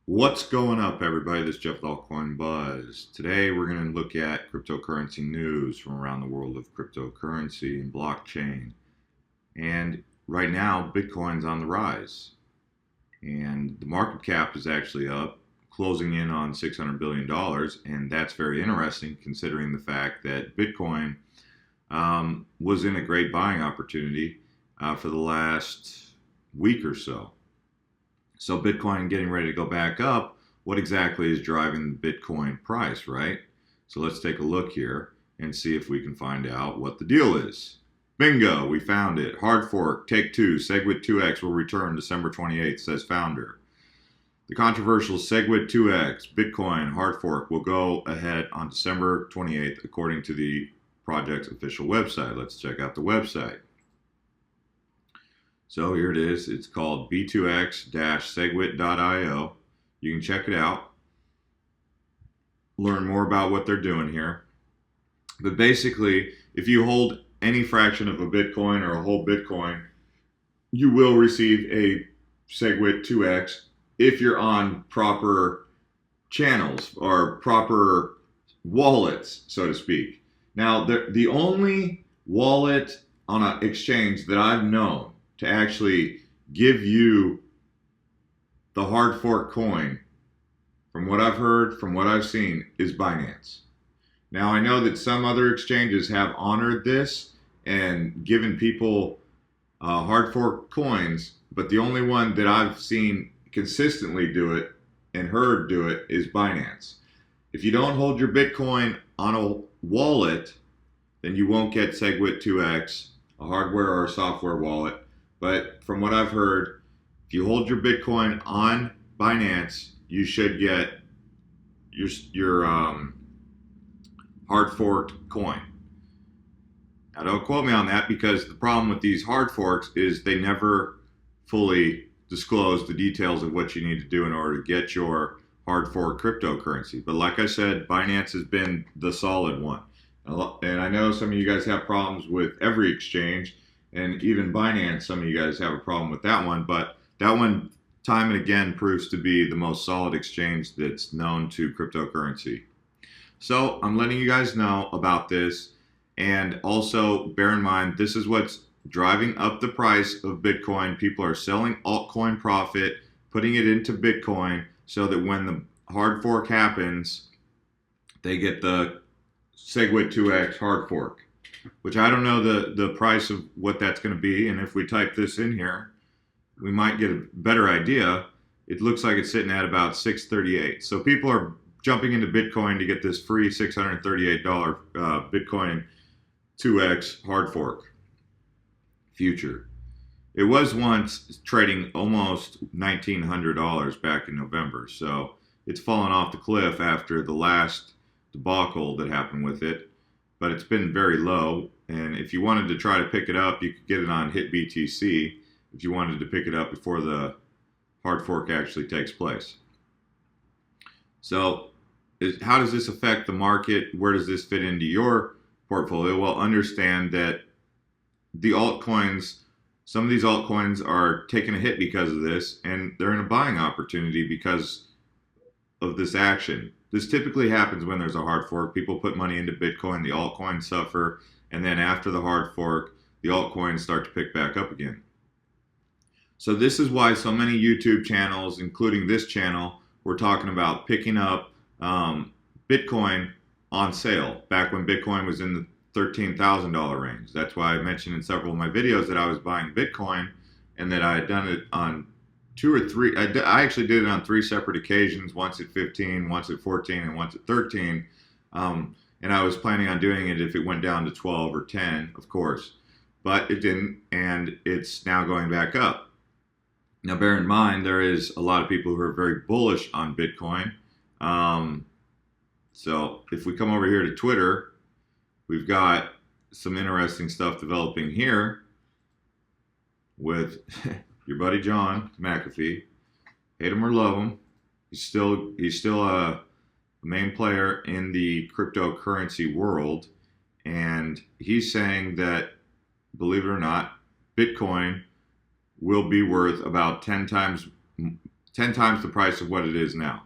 What's going up, everybody? This is Jeff with Altcoin Buzz. Today, we're going to look at cryptocurrency news from around the world of cryptocurrency and blockchain. And right now, Bitcoin's on the rise. And the market cap is actually up, closing in on $600 billion. And that's very interesting considering the fact that Bitcoin was in a great buying opportunity for the last week or so. So Bitcoin getting ready to go back up, what exactly is driving the Bitcoin price, right? So let's take a look here and see if we can find out what the deal is. Bingo, we found it. Hard fork, take two, Segwit2x will return December 28th, says founder. The controversial Segwit2x Bitcoin hard fork will go ahead on December 28th, according to the project's official website. Let's check out the website. So here it is. It's called b2x-segwit.io. You can check it out, learn more about what they're doing here. But basically, if you hold any fraction of a Bitcoin or a whole Bitcoin, you will receive a Segwit2x if you're on proper channels or proper wallets, so to speak. Now, the only wallet on an exchange that I've known to actually give you the hard fork coin, from what I've heard, from what I've seen, is Binance. Now, I know that some other exchanges have honored this and given people hard fork coins, but the only one that I've seen consistently do it and heard do it is Binance. If you don't hold your Bitcoin on a wallet, then you won't get Segwit2x, a hardware or a software wallet. But from what I've heard, if you hold your Bitcoin on Binance, you should get your hard forked coin. Now, don't quote me on that, because the problem with these hard forks is they never fully disclose the details of what you need to do in order to get your hard fork cryptocurrency. But like I said, Binance has been the solid one. And I know some of you guys have problems with every exchange. And even Binance, some of you guys have a problem with that one, but that one time and again proves to be the most solid exchange that's known to cryptocurrency. So I'm letting you guys know about this, and also bear in mind, this is what's driving up the price of Bitcoin. People are selling altcoin profit, putting it into Bitcoin, so that when the hard fork happens, they get the Segwit2x hard fork, which I don't know the price of what that's going to be. And if we type this in here, we might get a better idea. It looks like it's sitting at about $638. So people are jumping into Bitcoin to get this free $638 Bitcoin 2x hard fork future. It was once trading almost $1,900 back in November. So it's fallen off the cliff after the last debacle that happened with it. But it's been very low, and if you wanted to try to pick it up, you could get it on HitBTC if you wanted to pick it up before the hard fork actually takes place. So how does this affect the market? Where does this fit into your portfolio? Well, understand that the altcoins, some of these altcoins are taking a hit because of this, and they're in a buying opportunity because of this action. This typically happens when there's a hard fork. People put money into Bitcoin, the altcoins suffer, and then after the hard fork, the altcoins start to pick back up again. So this is why so many YouTube channels, including this channel, were talking about picking up Bitcoin on sale back when Bitcoin was in the $13,000 range. That's why I mentioned in several of my videos that I was buying Bitcoin and that I had done it on two or three. I actually did it on three separate occasions, once at 15, once at 14, and once at 13. And I was planning on doing it if it went down to 12 or 10, of course. But it didn't, and it's now going back up. Now, bear in mind, there is a lot of people who are very bullish on Bitcoin. So if we come over here to Twitter, we've got some interesting stuff developing here with your buddy John McAfee. Hate him or love him, he's still a main player in the cryptocurrency world, and he's saying that, believe it or not, Bitcoin will be worth about 10 times 10 times the price of what it is now.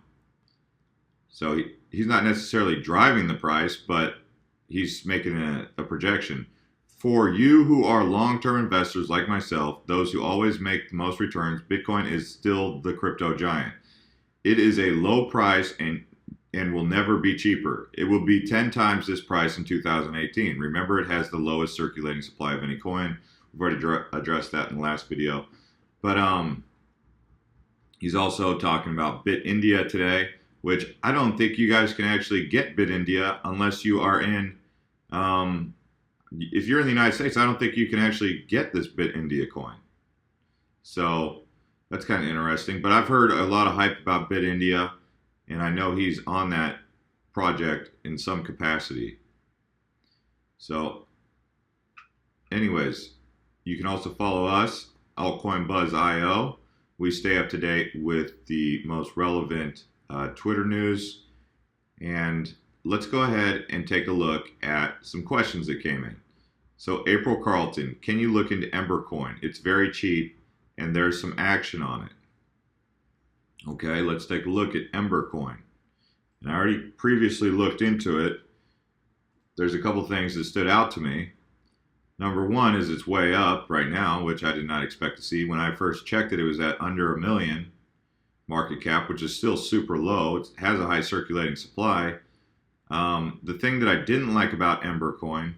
So he's not necessarily driving the price, but he's making a projection. For you who are long-term investors like myself, those who always make the most returns, Bitcoin is still the crypto giant. It is a low price and will never be cheaper. It will be 10 times this price in 2018. Remember, it has the lowest circulating supply of any coin. We've already addressed that in the last video. But he's also talking about BitIndia today, which I don't think you guys can actually get BitIndia unless you are in, if you're in the United States, I don't think you can actually get this BitIndia coin. So that's kind of interesting. But I've heard a lot of hype about BitIndia, and I know he's on that project in some capacity. So anyways, you can also follow us, Altcoin Buzz IO. We stay up to date with the most relevant Twitter news. And let's go ahead and take a look at some questions that came in. So April Carlton, can you look into Ember coin? It's very cheap and there's some action on it. Okay, let's take a look at Ember coin. And I already previously looked into it. There's a couple things that stood out to me. Number one is it's way up right now, which I did not expect to see. When I first checked it, it was at under $1 million market cap, which is still super low. It has a high circulating supply. The thing that I didn't like about Ember coin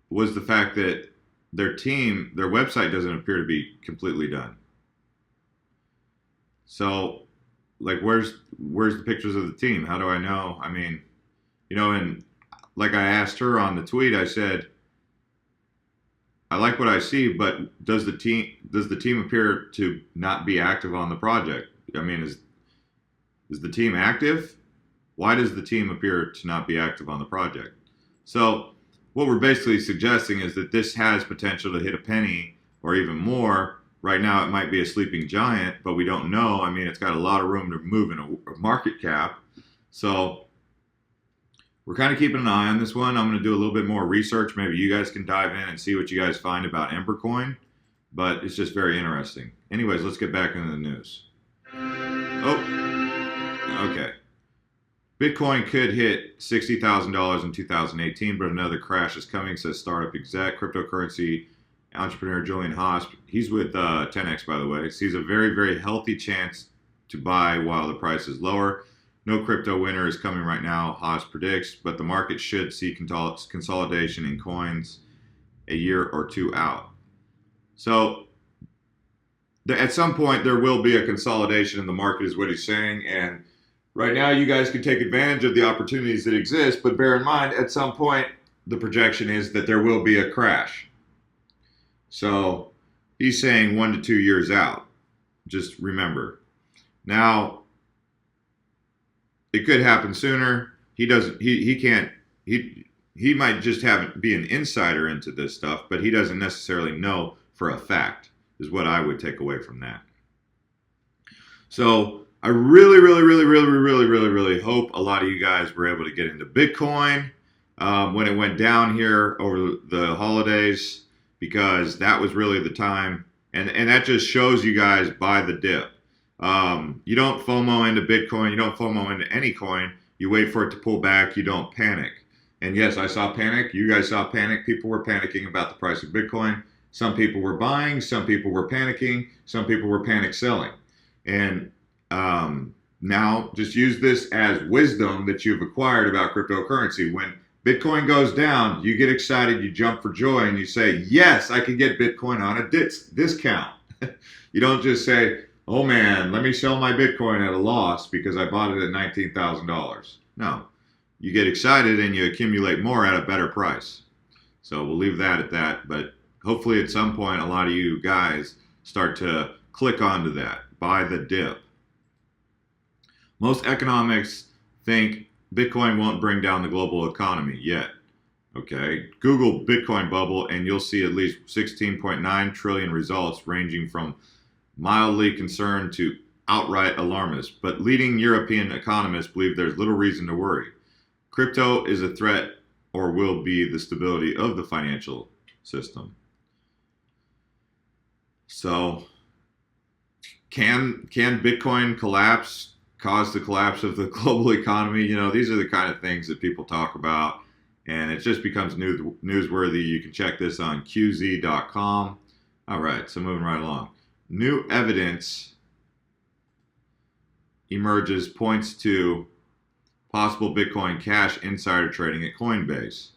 was the fact that their website doesn't appear to be completely done. So, like, where's the pictures of the team? How do I know? I mean, you know, and like I asked her on the tweet, I said, I like what I see, but does the team appear to not be active on the project? I mean, is the team active? Why does the team appear to not be active on the project? So what we're basically suggesting is that this has potential to hit a penny or even more. Right now it might be a sleeping giant, but we don't know. I mean, it's got a lot of room to move in a market cap. So we're kind of keeping an eye on this one. I'm going to do a little bit more research. Maybe you guys can dive in and see what you guys find about Ember coin, but it's just very interesting. Anyways, let's get back into the news. Oh, okay. Bitcoin could hit $60,000 in 2018, but another crash is coming, says startup exec, cryptocurrency entrepreneur Julian Haas. He's with 10x, by the way. Sees a very, very healthy chance to buy while the price is lower. No crypto winner is coming right now, Haas predicts, but the market should see consolidation in coins a year or two out. So at some point, there will be a consolidation in the market, is what he's saying. And right now, you guys can take advantage of the opportunities that exist, but bear in mind, at some point, the projection is that there will be a crash. So he's saying 1 to 2 years out. Just remember. Now, it could happen sooner. He might just be an insider into this stuff, but he doesn't necessarily know for a fact, is what I would take away from that. So I really hope a lot of you guys were able to get into Bitcoin when it went down here over the holidays, because that was really the time. And that just shows you guys buy the dip. You don't FOMO into Bitcoin. You don't FOMO into any coin. You wait for it to pull back. You don't panic. And yes, I saw panic. You guys saw panic. People were panicking about the price of Bitcoin. Some people were buying. Some people were panicking. Some people were panic selling. And now just use this as wisdom that you've acquired about cryptocurrency. When Bitcoin goes down, you get excited, you jump for joy, and you say, yes, I can get Bitcoin on a discount. You don't just say, oh man, let me sell my Bitcoin at a loss because I bought it at $19,000. No, you get excited and you accumulate more at a better price. So we'll leave that at that, but hopefully at some point, a lot of you guys start to click onto that, buy the dip. Most economics think Bitcoin won't bring down the global economy yet. Okay, Google Bitcoin bubble and you'll see at least 16.9 trillion results ranging from mildly concerned to outright alarmist. But leading European economists believe there's little reason to worry. Crypto is a threat or will be the stability of the financial system. So can Bitcoin collapse, cause the collapse of the global economy? You know, these are the kind of things that people talk about, and it just becomes newsworthy. You can check this on qz.com. All right, so moving right along. New evidence emerges, points to possible Bitcoin Cash insider trading at Coinbase.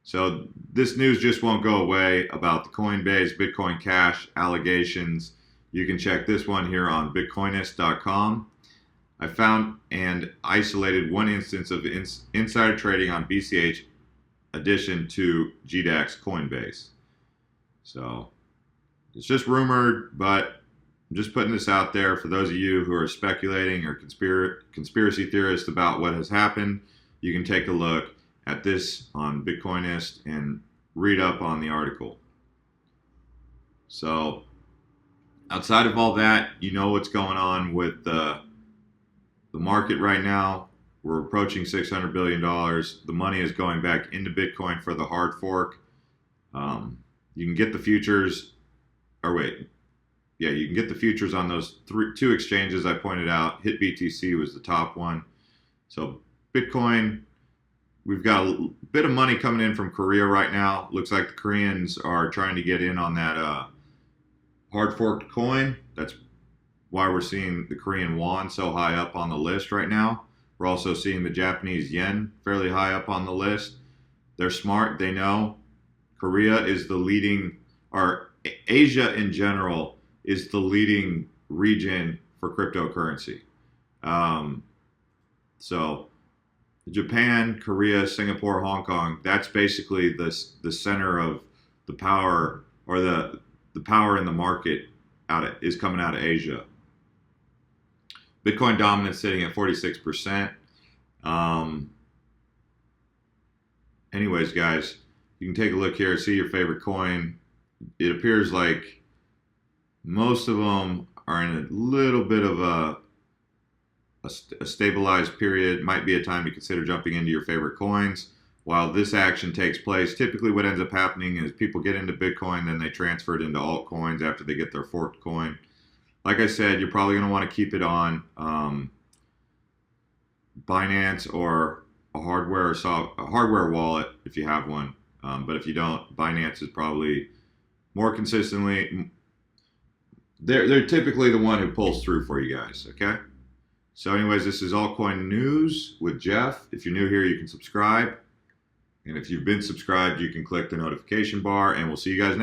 So this news just won't go away about the Coinbase Bitcoin Cash allegations. You can check this one here on Bitcoinist.com. I found and isolated one instance of insider trading on BCH addition to GDAX Coinbase. So it's just rumored, but I'm just putting this out there for those of you who are speculating or conspiracy theorists about what has happened. You can take a look at this on Bitcoinist and read up on the article. So outside of all that, you know what's going on with the market right now. We're approaching $600 billion. The money is going back into Bitcoin for the hard fork. You can get the futures, you can get the futures on those two exchanges I pointed out. HitBTC was the top one. So Bitcoin, we've got a bit of money coming in from Korea right now. Looks like the Koreans are trying to get in on that hard forked coin. That's why we're seeing the Korean won so high up on the list right now. We're also seeing the Japanese yen fairly high up on the list. They're smart. They know Korea is the leading, or Asia in general is the leading region for cryptocurrency. So Japan, Korea, Singapore, Hong Kong, that's basically the center of the power, or the power in the market is coming out of Asia. Bitcoin dominance sitting at 46%. Anyways, guys, you can take a look here, see your favorite coin. It appears like most of them are in a little bit of a stabilized period. Might be a time to consider jumping into your favorite coins. While this action takes place, typically what ends up happening is people get into Bitcoin, then they transfer it into altcoins after they get their forked coin. Like I said, you're probably going to want to keep it on Binance or a hardware wallet if you have one. But if you don't, Binance is probably more consistently. They're typically the one who pulls through for you guys. Okay. So, anyways, this is Altcoin News with Jeff. If you're new here, you can subscribe, and if you've been subscribed, you can click the notification bar. And we'll see you guys next.